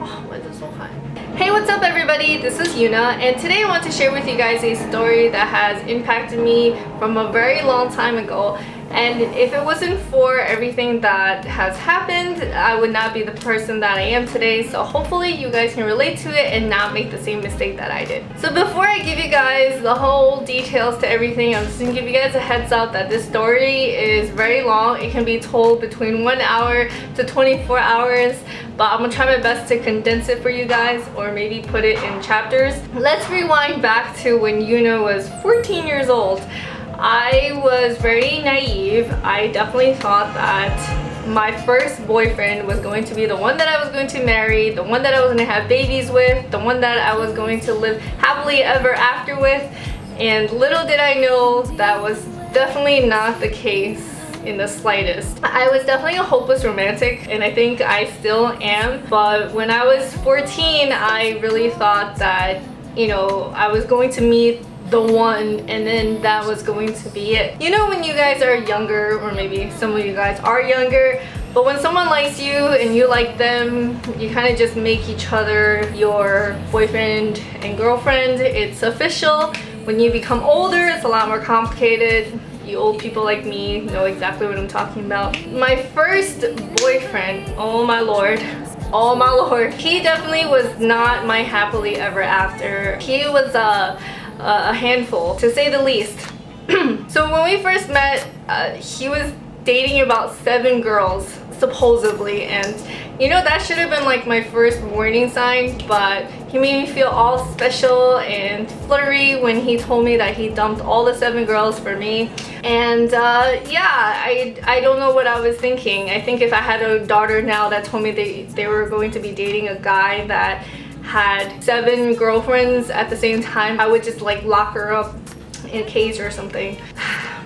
Oh, why is it so high? Hey, what's up everybody? This is Yuena, and today I want to share with you guys a story that has impacted me from a very long time ago. And if it wasn't for everything that has happened, I would not be the person that I am today. So hopefully you guys can relate to it and not make the same mistake that I did. So before I give you guys the whole details to everything, I'm just gonna give you guys a heads up that this story is very long. It can be told between 1 hour to 24 hours, but I'm gonna try my best to condense it for you guys, or maybe put it in chapters. Let's rewind back to when Yuena was 14 years old. I was very naive. I definitely thought that my first boyfriend was going to be the one that I was going to marry, the one that I was going to have babies with, the one that I was going to live happily ever after with. And little did I know that was definitely not the case in the slightest. I was definitely a hopeless romantic, and I think I still am. But when I was 14, I really thought that, you know, I was going to meet the one, and then that was going to be it. You know, when you guys are younger, or maybe some of you guys are younger, but when someone likes you and you like them, you kind of just make each other your boyfriend and girlfriend. It's official. When you become older, it's a lot more complicated. You old people like me know exactly what I'm talking about. My first boyfriend, oh my lord, he definitely was not my happily ever after. He was a handful, to say the least. So when we first met, he was dating about 7 girls, supposedly, and you know, that should have been like my first warning sign, but he made me feel all special and flirty when he told me that he dumped all the 7 girls for me. And yeah, I don't know what I was thinking. I think if I had a daughter now that told me they were going to be dating a guy that had 7 girlfriends at the same time, I would just like lock her up in a cage or something.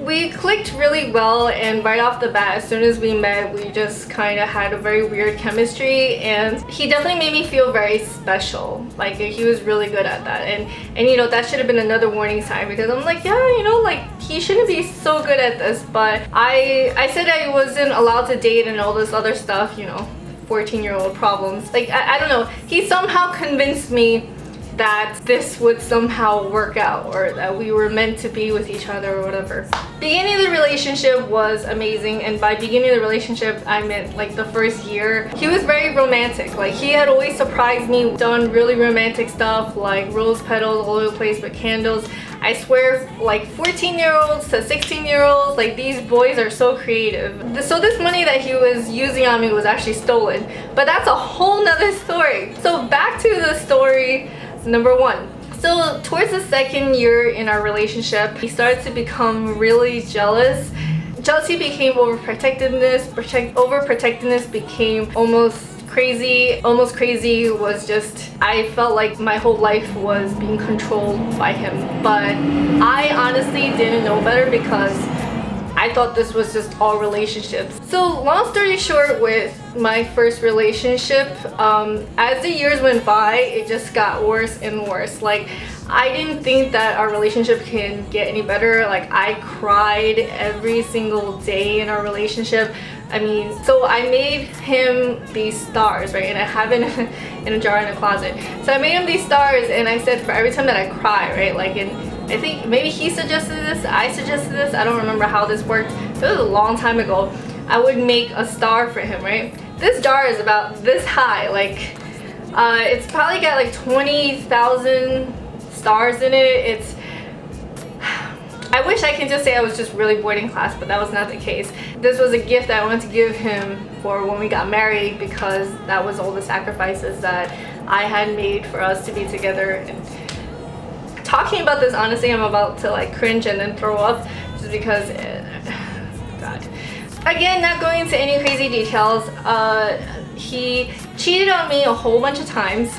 We clicked really well, and right off the bat, as soon as we met, we just kind of had a very weird chemistry, and he definitely made me feel very special. Like, he was really good at that, and you know, that should have been another warning sign, because I'm like, yeah, you know, like, he shouldn't be so good at this. But I said I wasn't allowed to date and all this other stuff, you know, 14-year-old problems. Like, I don't know, he somehow convinced me that this would somehow work out, or that we were meant to be with each other or whatever. Beginning of the relationship was amazing, and by beginning of the relationship I meant like the first year. He was very romantic. Like, he had always surprised me, done really romantic stuff like rose petals all over the place with candles. I swear, like 14-year-olds to 16-year-olds, like, these boys are so creative. So this money that he was using on me was actually stolen, but that's a whole nother story. So back to the story number 1. So towards the 2nd year in our relationship, he started to become really jealous. Jealousy became overprotectiveness. Overprotectiveness became almost crazy. Almost crazy was just, I felt like my whole life was being controlled by him. But I honestly didn't know better, because I thought this was just all relationships. So long story short, with my first relationship, as the years went by, it just got worse and worse. Like, I didn't think that our relationship can get any better. Like, I cried every single day in our relationship. I mean, so I made him these stars, right? And I have it in a jar in a closet. So I made him these stars, and I said for every time that I cry, right? Like, I think maybe he suggested this, I suggested this, I don't remember how this worked. It was a long time ago. I would make a star for him, right? This jar is about this high. Like, it's probably got like 20,000 stars in it. I wish I could just say I was just really bored in class, but that was not the case. This was a gift that I wanted to give him for when we got married, because that was all the sacrifices that I had made for us to be together. And talking about this, honestly, I'm about to like cringe and then throw up, just because, God. Again, not going into any crazy details, he cheated on me a whole bunch of times,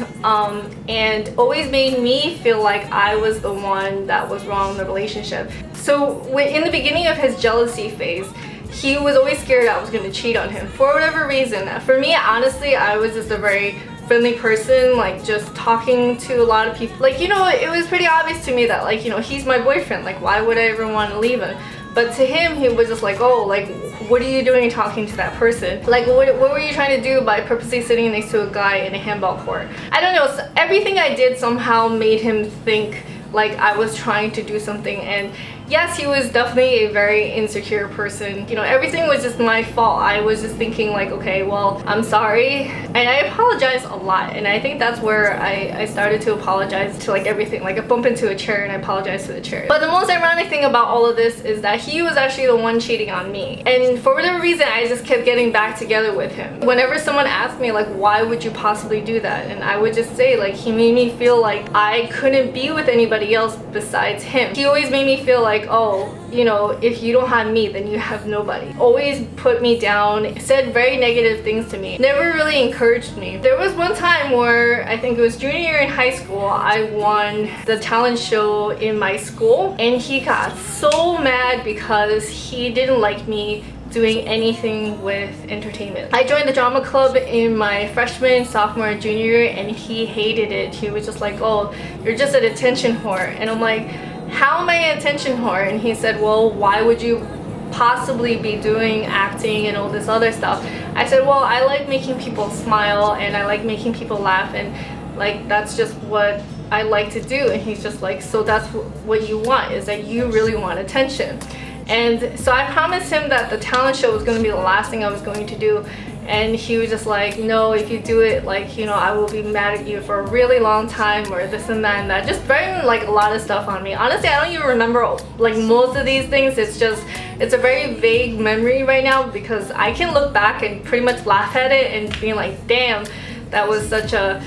and always made me feel like I was the one that was wrong in the relationship. So in the beginning of his jealousy phase, he was always scared I was going to cheat on him for whatever reason. For me, honestly, I was just a very friendly person, like just talking to a lot of people. Like, you know, it was pretty obvious to me that, like, you know, he's my boyfriend. Like, why would I ever want to leave him? But to him, he was just like, oh, like, what are you doing talking to that person? Like, what were you trying to do by purposely sitting next to a guy in a handball court? I don't know, so everything I did somehow made him think like I was trying to do something. And yes, he was definitely a very insecure person. You know, everything was just my fault. I was just thinking like, okay, well, I'm sorry. And I apologize a lot. And I think that's where I started to apologize to like everything. Like I bump into a chair and I apologize to the chair. But the most ironic thing about all of this is that he was actually the one cheating on me. And for whatever reason, I just kept getting back together with him. Whenever someone asked me like, why would you possibly do that? And I would just say like, he made me feel like I couldn't be with anybody else besides him. He always made me feel like, oh, you know, if you don't have me, then you have nobody. Always put me down, said very negative things to me, never really encouraged me. There was one time where I think it was junior year in high school, I won the talent show in my school, and he got so mad because he didn't like me doing anything with entertainment. I joined the drama club in my freshman, sophomore, and junior year, and he hated it. He was just like, oh, you're just an attention whore. And I'm like, how am I an attention whore? And he said, well, why would you possibly be doing acting and all this other stuff? I said, well, I like making people smile and I like making people laugh, and like that's just what I like to do. And he's just like, so that's what you want, is that you really want attention. And so I promised him that the talent show was going to be the last thing I was going to do. And he was just like, no, if you do it, like, you know, I will be mad at you for a really long time, or this and that and that. Just throwing like a lot of stuff on me. Honestly, I don't even remember like most of these things. It's a very vague memory right now, because I can look back and pretty much laugh at it and being like, damn, that was such a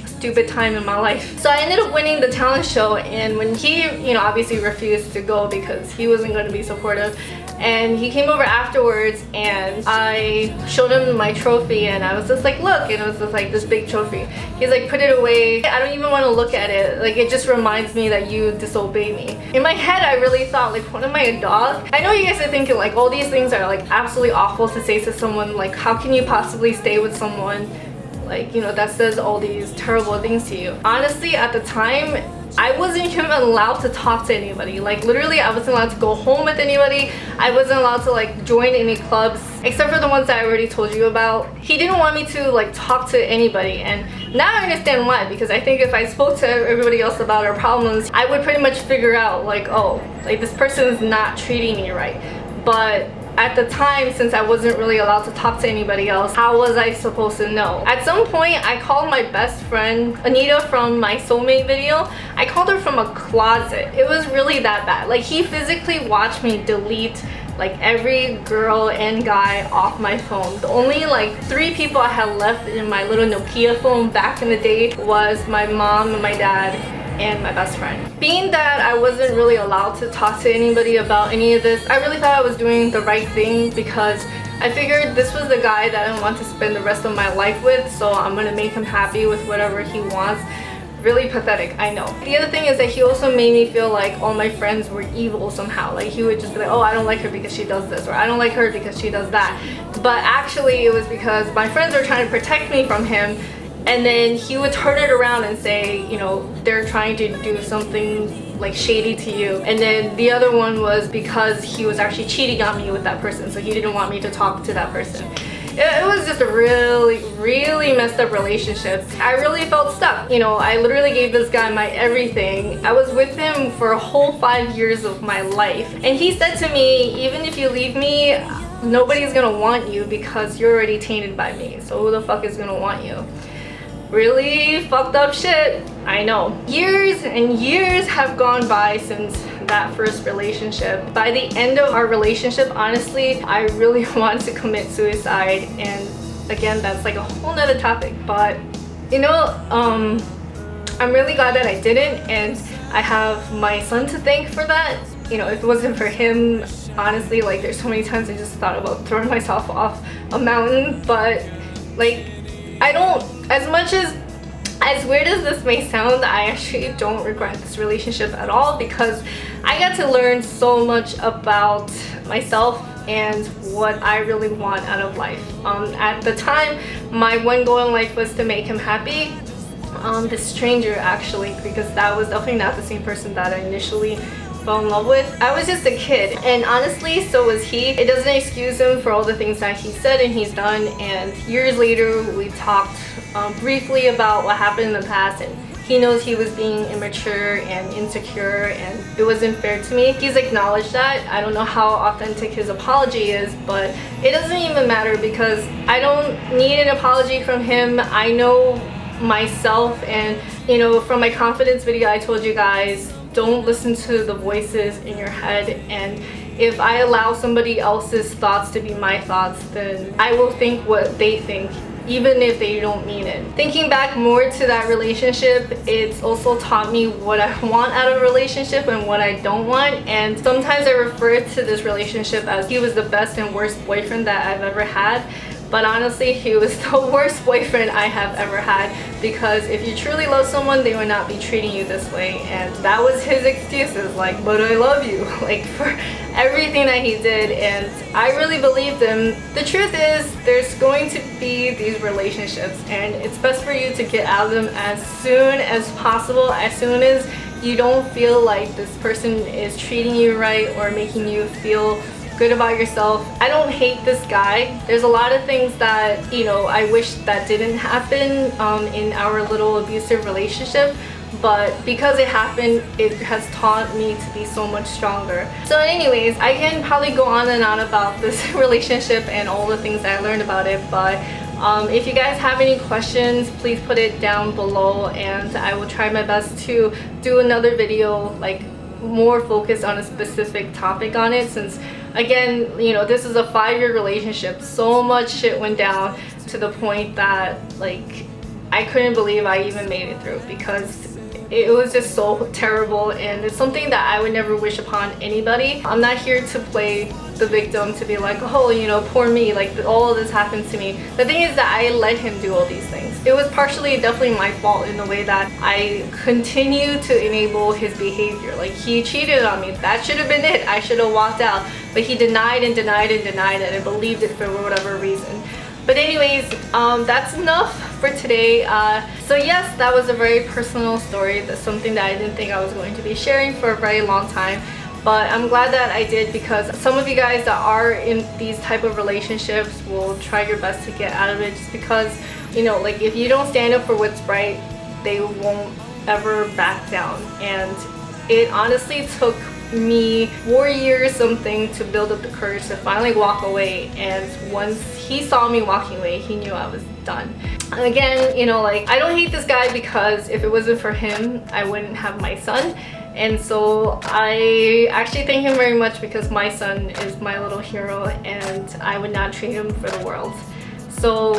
stupid time in my life. So I ended up winning the talent show, and when he, you know, obviously refused to go because he wasn't going to be supportive, and he came over afterwards and I showed him my trophy, and I was just like, look, and it was just like this big trophy. He's like, put it away. I don't even want to look at it. Like, it just reminds me that you disobey me. In my head, I really thought, like, what am I, a dog? I know you guys are thinking like all these things are like absolutely awful to say to someone. Like, how can you possibly stay with someone like, you know, that says all these terrible things to you? Honestly, at the time, I wasn't even allowed to talk to anybody. Like, literally, I wasn't allowed to go home with anybody. I wasn't allowed to like join any clubs except for the ones that I already told you about. He didn't want me to like talk to anybody, and now I understand why, because I think if I spoke to everybody else about our problems, I would pretty much figure out like, oh, like this person is not treating me right. But at the time, since I wasn't really allowed to talk to anybody else, how was I supposed to know? At some point, I called my best friend, Anita from my soulmate video. I called her from a closet. It was really that bad. Like, he physically watched me delete like every girl and guy off my phone. The only like 3 people I had left in my little Nokia phone back in the day was my mom and my dad and my best friend. Being that I wasn't really allowed to talk to anybody about any of this, I really thought I was doing the right thing, because I figured this was the guy that I want to spend the rest of my life with, so I'm gonna make him happy with whatever he wants. Really pathetic, I know. The other thing is that he also made me feel like all my friends were evil somehow. Like, he would just be like, oh, I don't like her because she does this, or I don't like her because she does that. But actually it was because my friends were trying to protect me from him, and then he would turn it around and say, you know, they're trying to do something like shady to you. And then the other one was because he was actually cheating on me with that person, so he didn't want me to talk to that person. It was just a really messed up relationship. I really felt stuck. You know, I literally gave this guy my everything. I was with him for a whole 5 years of my life. And he said to me, even if you leave me, nobody's gonna want you because you're already tainted by me. So who the fuck is gonna want you? Really fucked up shit, I know. Years and years have gone by since that first relationship. By the end of our relationship, honestly, I really wanted to commit suicide, and again, that's like a whole nother topic. But you know, I'm really glad that I didn't, and I have my son to thank for that. You know, if it wasn't for him, honestly, like, there's so many times I just thought about throwing myself off a mountain. But like, I don't, as weird as this may sound, I actually don't regret this relationship at all, because I got to learn so much about myself and what I really want out of life. At the time, my one goal in life was to make him happy. This stranger, actually, because that was definitely not the same person that I initially fell in love with. I was just a kid, and honestly, so was he. It doesn't excuse him for all the things that he said and he's done, and years later we talked briefly about what happened in the past, and he knows he was being immature and insecure and it wasn't fair to me. He's acknowledged that. I don't know how authentic his apology is, but it doesn't even matter because I don't need an apology from him. I know myself, and you know, from my confidence video I told you guys, don't listen to the voices in your head, and if I allow somebody else's thoughts to be my thoughts, then I will think what they think, even if they don't mean it. Thinking back more to that relationship, it's also taught me what I want out of a relationship and what I don't want, and sometimes I refer to this relationship as he was the best and worst boyfriend that I've ever had. But honestly, he was the worst boyfriend I have ever had, because if you truly love someone, they would not be treating you this way. And that was his excuses, like, but I love you, like, for everything that he did. And I really believed him. The truth is, there's going to be these relationships, and it's best for you to get out of them as soon as possible, as soon as you don't feel like this person is treating you right or making you feel good about yourself. I don't hate this guy. There's a lot of things that, you know, I wish that didn't happen in our little abusive relationship, but because it happened, it has taught me to be so much stronger. So anyways, I can probably go on and on about this relationship and all the things that I learned about it, but if you guys have any questions, please put it down below, and I will try my best to do another video like more focused on a specific topic on it, since again, you know, this is a 5-year relationship. So much shit went down to the point that, like, I couldn't believe I even made it through, because it was just so terrible, and it's something that I would never wish upon anybody. I'm not here to play the victim, to be like, oh, you know, poor me, like all of this happened to me. The thing is that I let him do all these things. It was partially definitely my fault in the way that I continue to enable his behavior. Like, he cheated on me. That should have been it. I should have walked out, but he denied and denied and denied it and believed it for whatever reason. But anyways, that's enough for today. So yes, that was a very personal story. That's something that I didn't think I was going to be sharing for a very long time. But I'm glad that I did, because some of you guys that are in these type of relationships will try your best to get out of it, just because, you know, like, if you don't stand up for what's right, they won't ever back down. And it honestly took me 4 years something to build up the courage to finally walk away, and once he saw me walking away, he knew I was done. And again, you know, like, I don't hate this guy, because if it wasn't for him, I wouldn't have my son. And so I actually thank him very much, because my son is my little hero and I would not trade him for the world. So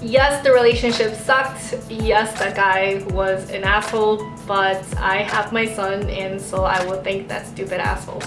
yes, the relationship sucked. Yes, that guy was an asshole, but I have my son, and so I will thank that stupid asshole.